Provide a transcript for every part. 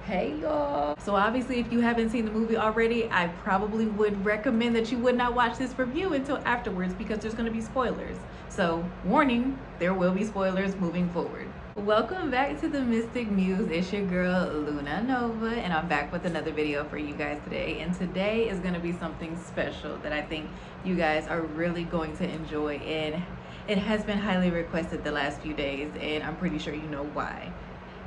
Hey y'all. So obviously if you haven't seen the movie already, I probably would recommend that you would not watch this review until afterwards because there's going to be spoilers. So warning, there will be spoilers moving forward. Welcome back to the Mystic Muse. It's your girl Luna Nova, and I'm back with another video for you guys today. And today is going to be something special that I think you guys are really going to enjoy, and it has been highly requested the last few days, and I'm pretty sure you know why.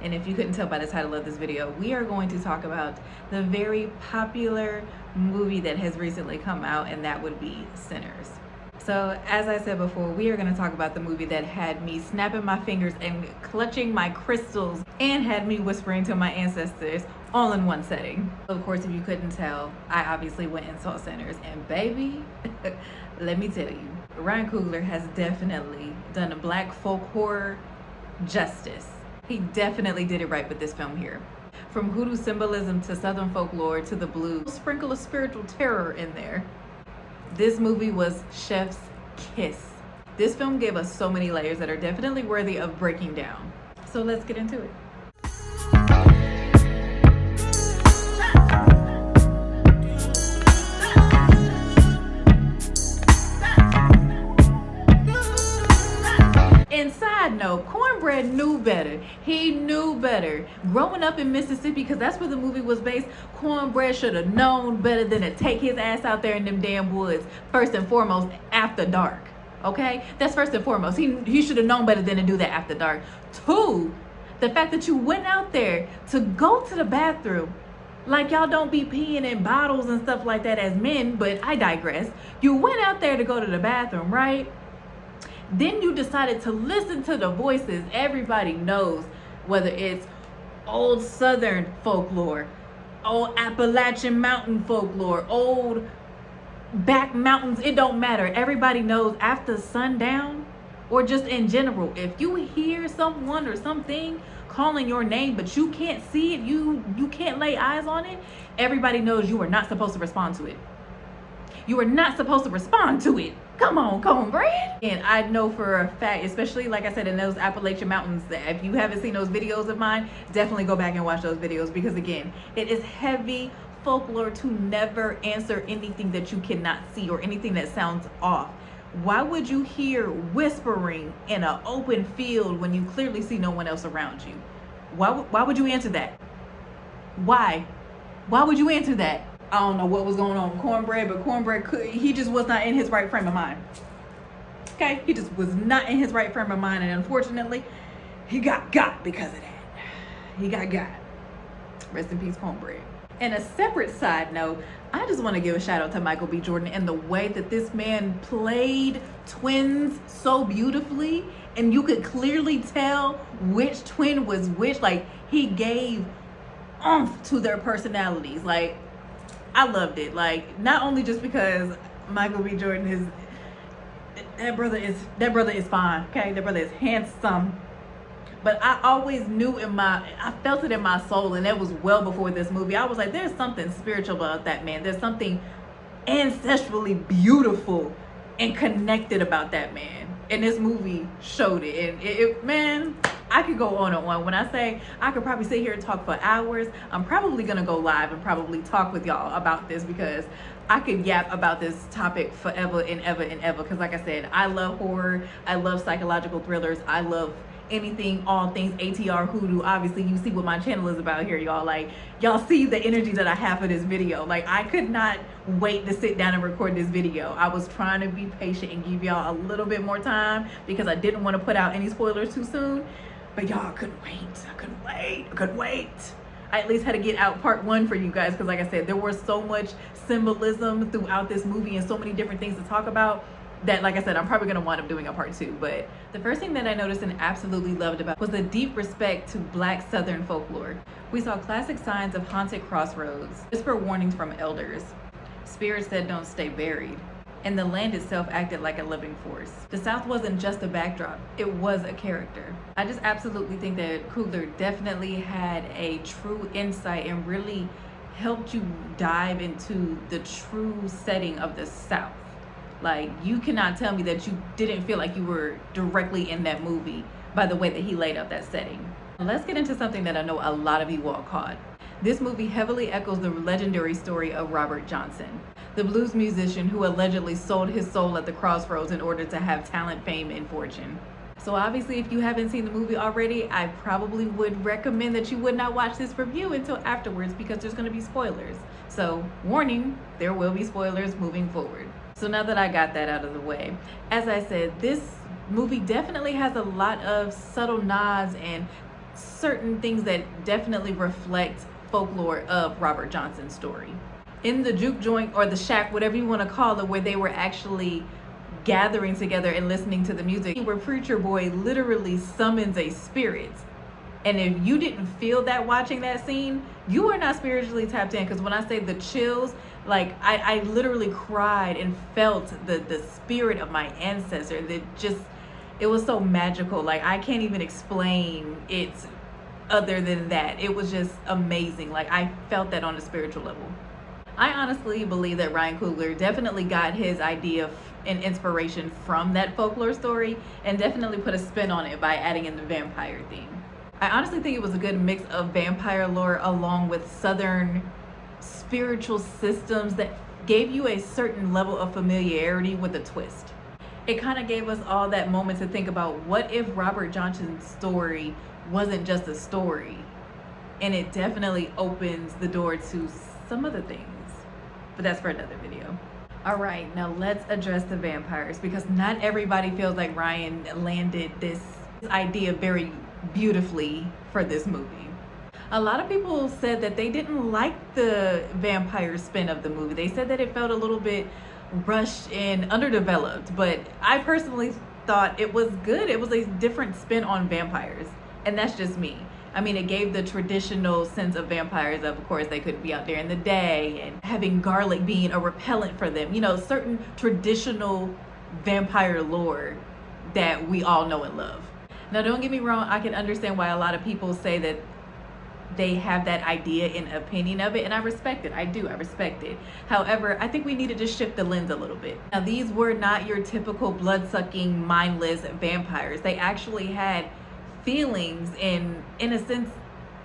And if you couldn't tell by the title of this video, we are going to talk about the very popular movie that has recently come out, and that would be Sinners. So as I said before, we are going to talk about the movie that had me snapping my fingers and clutching my crystals and had me whispering to my ancestors all in one setting. Of course, if you couldn't tell, I obviously went and saw Sinners, and baby, let me tell you, Ryan Coogler has definitely done a black folk horror justice. He definitely did it right with this film here. From Hoodoo symbolism to Southern folklore to the blues, sprinkle of spiritual terror in there. This movie was chef's kiss. This film gave us so many layers that are definitely worthy of breaking down. So let's get into it. And side note, Cornbread knew better. He knew better. Growing up in Mississippi, because that's where the movie was based, Cornbread should have known better than to take his ass out there in them damn woods, first and foremost, after dark. Okay? That's first and foremost. He should have known better than to do that after dark. Two, the fact that you went out there to go to the bathroom, like y'all don't be peeing in bottles and stuff like that as men, but I digress. You went out there to go to the bathroom, right? Then you decided to listen to the voices everybody knows, whether it's old Southern folklore, old Appalachian mountain folklore, old back mountains, it don't matter. Everybody knows after sundown, or just in general, if you hear someone or something calling your name, but you can't see it, you can't lay eyes on it, everybody knows you are not supposed to respond to it. You are not supposed to respond to it. Come on, Cornbread. And I know for a fact, especially like I said, in those Appalachian mountains, that if you haven't seen those videos of mine, definitely go back and watch those videos, because again, it is heavy folklore to never answer anything that you cannot see or anything that sounds off. Why would you hear whispering in an open field when you clearly see no one else around you? Why would you answer that? Why would you answer that? I don't know what was going on with Cornbread, but Cornbread he just was not in his right frame of mind. Okay, he just was not in his right frame of mind, and unfortunately, he got because of that. He got. Rest in peace, Cornbread. And a separate side note, I just want to give a shout out to Michael B. Jordan and the way that this man played twins so beautifully, and you could clearly tell which twin was which. Like, he gave oomph to their personalities. Like, I loved it. Like, not only just because Michael B. Jordan is that brother is fine, okay? That brother is handsome. But I always knew I felt it in my soul, and that was well before this movie. I was like, there's something spiritual about that man. There's something ancestrally beautiful and connected about that man. And this movie showed it. And man, I could go on and on. When I say I could probably sit here and talk for hours, I'm probably gonna go live and probably talk with y'all about this, because I could yap about this topic forever and ever and ever. Because like I said, I love horror, I love psychological thrillers, I love anything, all things ATR Hoodoo. Obviously you see what my channel is about here, y'all. Like, y'all see the energy that I have for this video. Like, I could not wait to sit down and record this video. I was trying to be patient and give y'all a little bit more time, because I didn't want to put out any spoilers too soon. But y'all, I couldn't wait. I at least had to get out part one for you guys, because like I said, there was so much symbolism throughout this movie and so many different things to talk about that, like I said, I'm probably going to wind up doing a part two. But the first thing that I noticed and absolutely loved about was the deep respect to black Southern folklore. We saw classic signs of haunted crossroads, whisper warnings from elders, spirits that don't stay buried, and the land itself acted like a living force. The South wasn't just a backdrop, it was a character. I just absolutely think that Coogler definitely had a true insight and really helped you dive into the true setting of the South. Like, you cannot tell me that you didn't feel like you were directly in that movie by the way that he laid out that setting. Let's get into something that I know a lot of you all caught. This movie heavily echoes the legendary story of Robert Johnson, the blues musician who allegedly sold his soul at the Crossroads in order to have talent, fame, and fortune. So obviously, if you haven't seen the movie already, I probably would recommend that you would not watch this review until afterwards, because there's going to be spoilers. So warning, there will be spoilers moving forward. So now that I got that out of the way, as I said, this movie definitely has a lot of subtle nods and certain things that definitely reflect folklore of Robert Johnson's story. In the juke joint, or the shack, whatever you want to call it, where they were actually gathering together and listening to the music, where Preacher Boy literally summons a spirit. And if you didn't feel that watching that scene, you are not spiritually tapped in. Because when I say the chills, like I literally cried and felt the spirit of my ancestor. It was so magical. Like, I can't even explain it other than that. It was just amazing. Like, I felt that on a spiritual level. I honestly believe that Ryan Coogler definitely got his idea and inspiration from that folklore story, and definitely put a spin on it by adding in the vampire theme. I honestly think it was a good mix of vampire lore along with Southern spiritual systems that gave you a certain level of familiarity with a twist. It kind of gave us all that moment to think about, what if Robert Johnson's story wasn't just a story? And it definitely opens the door to some other things, but that's for another video. All right, now let's address the vampires, because not everybody feels like Ryan landed this idea very beautifully for this movie. A lot of people said that they didn't like the vampire spin of the movie. They said that it felt a little bit rushed and underdeveloped, but I personally thought it was good. It was a different spin on vampires, and that's just me. I mean, it gave the traditional sense of vampires. Of course, they could be out there in the day, and having garlic being a repellent for them. You know, certain traditional vampire lore that we all know and love. Now, don't get me wrong, I can understand why a lot of people say that they have that idea and opinion of it, and I respect it. I do, I respect it. However, I think we need to just shift the lens a little bit. Now, these were not your typical blood-sucking, mindless vampires. They actually had feelings and, in a sense,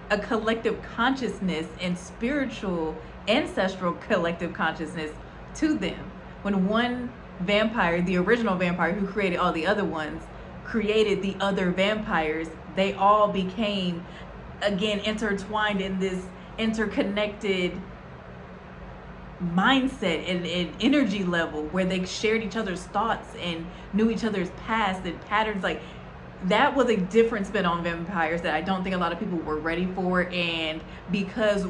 a collective consciousness and spiritual, ancestral collective consciousness to them. When one vampire, the original vampire who created all the other ones, created the other vampires, they all became, again, intertwined in this interconnected mindset and energy level, where they shared each other's thoughts and knew each other's past and patterns. Like, that was a different spin on vampires that I don't think a lot of people were ready for. And because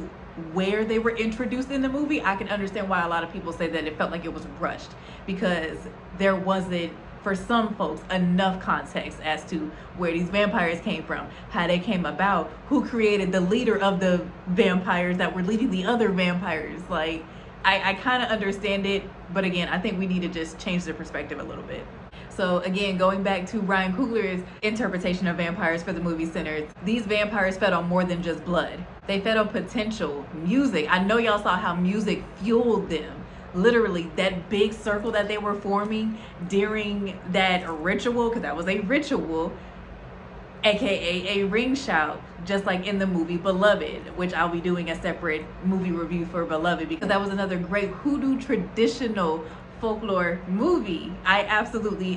where they were introduced in the movie, I can understand why a lot of people say that it felt like it was rushed, because there wasn't, for some folks, enough context as to where these vampires came from, how they came about, who created the leader of the vampires that were leading the other vampires. Like, I kind of understand it, but again, I think we need to just change the perspective a little bit. So again, going back to Ryan Coogler's interpretation of vampires for the movie Sinners, these vampires fed on more than just blood. They fed on potential, music. I know y'all saw how music fueled them. Literally, that big circle that they were forming during that ritual, because that was a ritual, aka a ring shout, just like in the movie Beloved, which I'll be doing a separate movie review for Beloved, because that was another great Hoodoo traditional folklore movie. I absolutely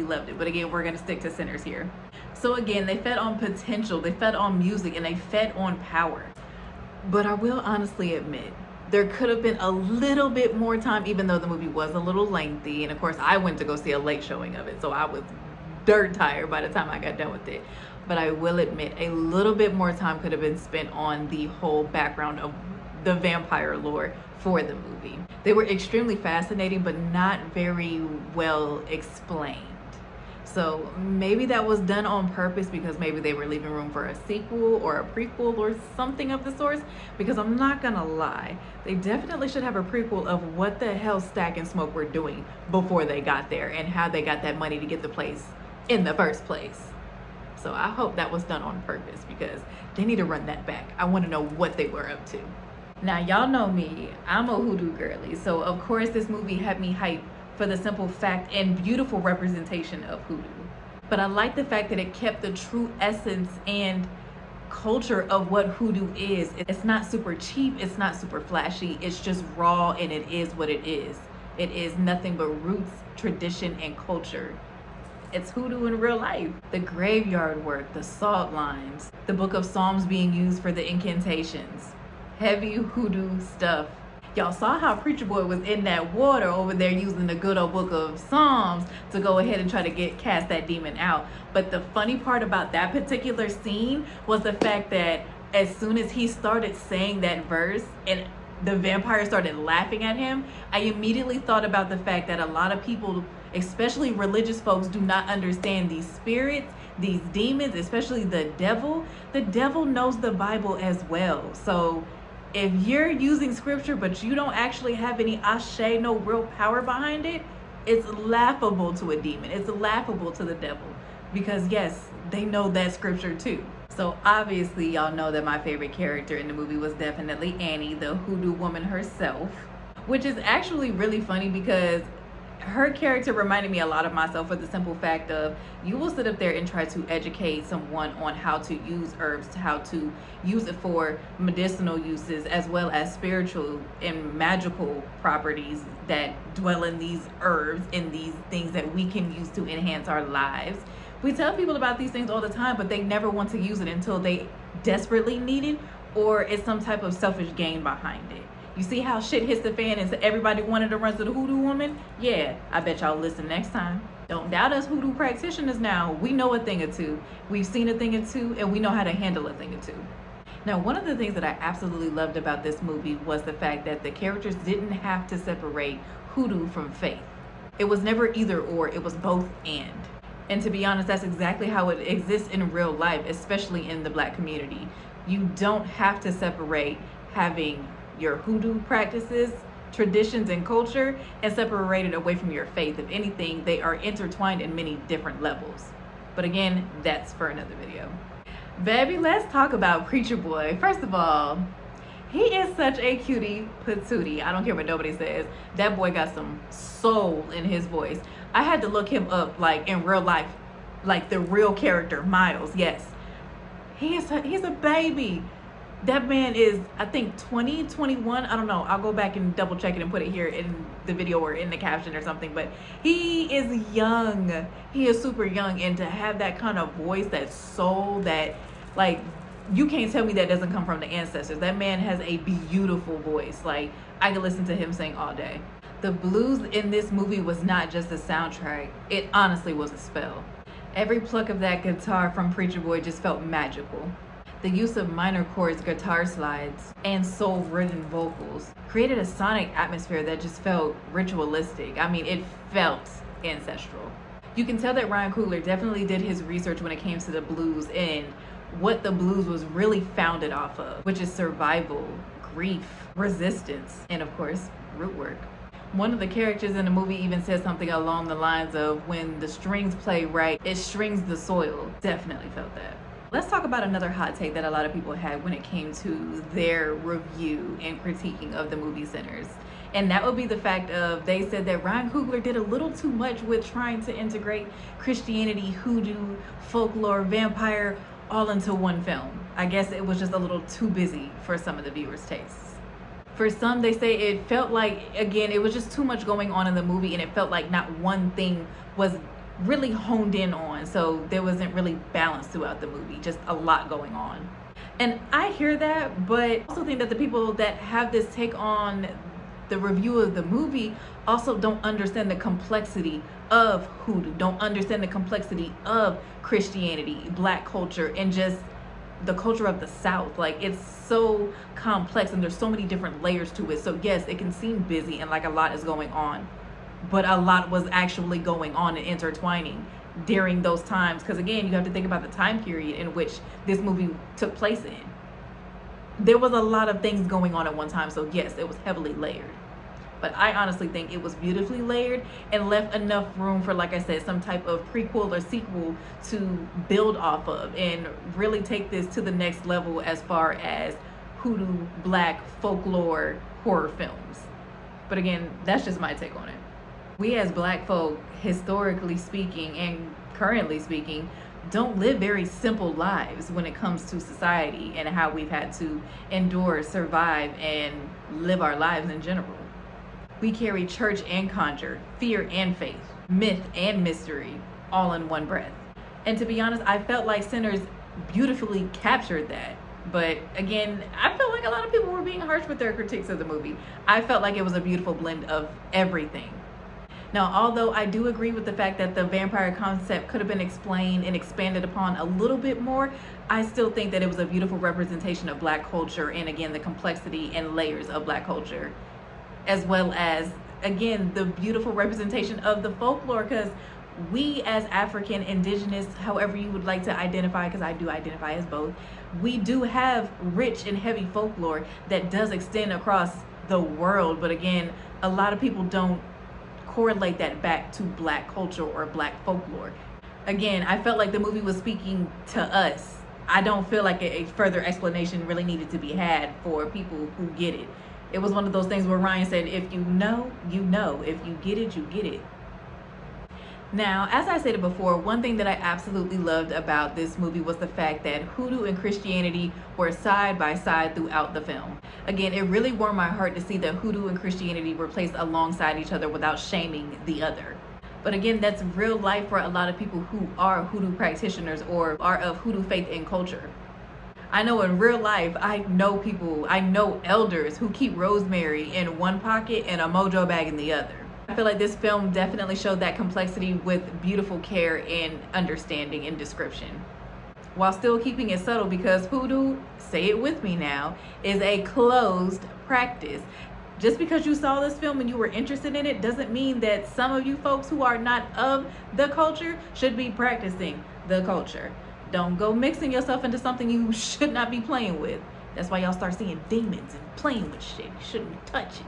loved it. But again, we're gonna stick to Sinners here. So again, they fed on potential, they fed on music, and they fed on power. But I will honestly admit, there could have been a little bit more time, even though the movie was a little lengthy. And of course, I went to go see a late showing of it, so I was dirt tired by the time I got done with it. But I will admit, a little bit more time could have been spent on the whole background of the vampire lore for the movie. They were extremely fascinating, but not very well explained. So maybe that was done on purpose, because maybe they were leaving room for a sequel or a prequel or something of the sort. Because I'm not gonna lie, they definitely should have a prequel of what the hell Stack and Smoke were doing before they got there, and how they got that money to get the place in the first place. So I hope that was done on purpose, because they need to run that back. I want to know what they were up to. Now, y'all know me, I'm a Hoodoo girly, so of course this movie had me hyped for the simple fact and beautiful representation of Hoodoo. But I like the fact that it kept the true essence and culture of what hoodoo is. It's not super cheap, it's not super flashy, it's just raw, and it is what it is. It is nothing but roots, tradition, and culture. It's hoodoo in real life. The graveyard work, the salt lines, the book of Psalms being used for the incantations. Heavy hoodoo stuff. Y'all saw how Preacher Boy was in that water over there using the good old book of Psalms to go ahead and try to cast that demon out. But the funny part about that particular scene was the fact that as soon as he started saying that verse and the vampire started laughing at him, I immediately thought about the fact that a lot of people, especially religious folks, do not understand these spirits, these demons, especially the devil. The devil knows the Bible as well. So if you're using scripture but you don't actually have any ashe, no real power behind it, it's laughable to a demon. It's laughable to the devil, because yes, they know that scripture too. So obviously y'all know that my favorite character in the movie was definitely Annie, the hoodoo woman herself, which is actually really funny because her character reminded me a lot of myself, for the simple fact of, you will sit up there and try to educate someone on how to use herbs, how to use it for medicinal uses, as well as spiritual and magical properties that dwell in these herbs and these things that we can use to enhance our lives. We tell people about these things all the time, but they never want to use it until they desperately need it, or it's some type of selfish gain behind it. You see how shit hits the fan and everybody wanted to run to the hoodoo woman? Yeah, I bet y'all listen next time. Don't doubt us hoodoo practitioners now. We know a thing or two. We've seen a thing or two, and we know how to handle a thing or two. Now, one of the things that I absolutely loved about this movie was the fact that the characters didn't have to separate hoodoo from faith. It was never either or, it was both and. And to be honest, that's exactly how it exists in real life, especially in the Black community. You don't have to separate having your hoodoo practices, traditions, and culture and separate it away from your faith. If anything, they are intertwined in many different levels. But again, that's for another video. Baby, let's talk about Preacher Boy. First of all, he is such a cutie patootie. I don't care what nobody says. That boy got some soul in his voice. I had to look him up, like in real life, like the real character, Miles. Yes, he's a baby. That man is, I think, 20, 21. I don't know. I'll go back and double check it and put it here in the video or in the caption or something. But he is young. He is super young. And to have that kind of voice, that soul, that, like, you can't tell me that doesn't come from the ancestors. That man has a beautiful voice. Like, I could listen to him sing all day. The blues in this movie was not just a soundtrack. It honestly was a spell. Every pluck of that guitar from Preacher Boy just felt magical. The use of minor chords, guitar slides, and soul-ridden vocals created a sonic atmosphere that just felt ritualistic. I mean, it felt ancestral. You can tell that Ryan Coogler definitely did his research when it came to the blues and what the blues was really founded off of, which is survival, grief, resistance, and of course, root work. One of the characters in the movie even said something along the lines of, when the strings play right, it strings the soil. Definitely felt that. Let's talk about another hot take that a lot of people had when it came to their review and critiquing of the movie Sinners. And that would be the fact of, they said that Ryan Coogler did a little too much with trying to integrate Christianity, hoodoo, folklore, vampire, all into one film. I guess it was just a little too busy for some of the viewers' tastes. For some, they say it felt like, again, it was just too much going on in the movie, and it felt like not one thing was really honed in on, so there wasn't really balance throughout the movie, just a lot going on. And I hear that, but I also think that the people that have this take on the review of the movie also don't understand the complexity of hoodoo, don't understand the complexity of Christianity, Black culture, and just the culture of the South. Like, it's so complex and there's so many different layers to it. So yes, it can seem busy and like a lot is going on, but a lot was actually going on and intertwining during those times. Because again, you have to think about the time period in which this movie took place in. There was a lot of things going on at one time, so yes, it was heavily layered. But I honestly think it was beautifully layered and left enough room for, like I said, some type of prequel or sequel to build off of and really take this to the next level as far as hoodoo, Black, folklore, horror films. But again, that's just my take on it. We as Black folk, historically speaking and currently speaking, don't live very simple lives when it comes to society and how we've had to endure, survive, and live our lives in general. We carry church and conjure, fear and faith, myth and mystery, all in one breath. And to be honest, I felt like Sinners beautifully captured that. But again, I felt like a lot of people were being harsh with their critiques of the movie. I felt like it was a beautiful blend of everything. Now, although I do agree with the fact that the vampire concept could have been explained and expanded upon a little bit more, I still think that it was a beautiful representation of Black culture, and again, the complexity and layers of Black culture, as well as, again, the beautiful representation of the folklore, because we as African, indigenous, however you would like to identify, because I do identify as both, we do have rich and heavy folklore that does extend across the world. But again, a lot of people don't correlate that back to Black culture or Black folklore. Again, I felt like the movie was speaking to us. I don't feel like a further explanation really needed to be had for people who get it. It was one of those things where Ryan said, if you know, you know. If you get it, you get it. Now, as I stated before, one thing that I absolutely loved about this movie was the fact that Hoodoo and Christianity were side by side throughout the film. Again, it really warmed my heart to see that Hoodoo and Christianity were placed alongside each other without shaming the other. But again, that's real life for a lot of people who are Hoodoo practitioners or are of Hoodoo faith and culture. I know in real life, I know elders who keep rosemary in one pocket and a mojo bag in the other. I feel like this film definitely showed that complexity with beautiful care and understanding and description, while still keeping it subtle, because Hoodoo, say it with me now, is a closed practice. Just because you saw this film and you were interested in it doesn't mean that some of you folks who are not of the culture should be practicing the culture. Don't go mixing yourself into something you should not be playing with. That's why y'all start seeing demons and playing with shit. You shouldn't touch it.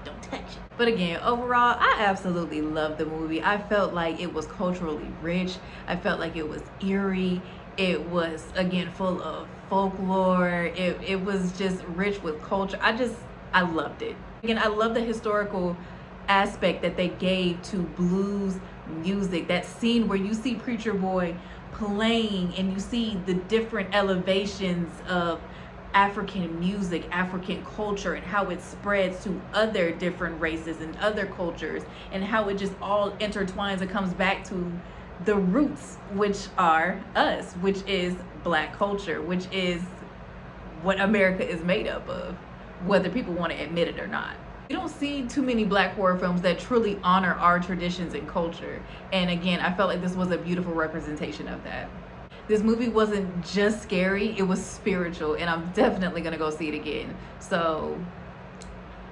Don't touch it. But again, overall, I absolutely loved the movie. I felt like it was culturally rich. I felt like it was eerie. It was, again, full of folklore. It was just rich with culture. I loved it. Again, I love the historical aspect that they gave to blues music. That scene where you see Preacher Boy playing and you see the different elevations of African music, African culture, and how it spreads to other different races and other cultures, and how it just all intertwines and comes back to the roots, which are us, which is Black culture, which is what America is made up of, whether people want to admit it or not. You don't see too many Black horror films that truly honor our traditions and culture. And again, I felt like this was a beautiful representation of that. This movie wasn't just scary, it was spiritual, and I'm definitely gonna go see it again. So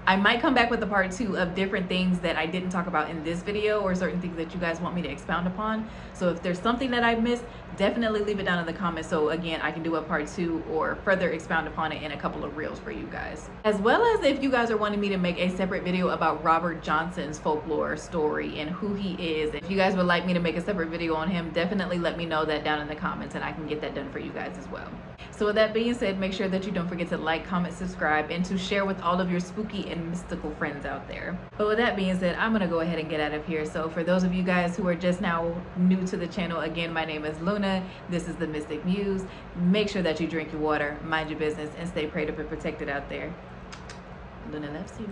I might come back with a part 2 of different things that I didn't talk about in this video, or certain things that you guys want me to expound upon. So if there's something that I missed, definitely leave it down in the comments, so again, I can do a part 2 or further expound upon it in a couple of reels for you guys. As well as if you guys are wanting me to make a separate video about Robert Johnson's folklore story and who he is. If you guys would like me to make a separate video on him, definitely let me know that down in the comments and I can get that done for you guys as well. So with that being said, make sure that you don't forget to like, comment, subscribe, and to share with all of your spooky and mystical friends out there. But with that being said, I'm gonna go ahead and get out of here. So for those of you guys who are just now new to the channel, again, my name is Luna. This is the Mystic Muse. Make sure that you drink your water, mind your business, and stay prayed up and protected out there. Luna loves you.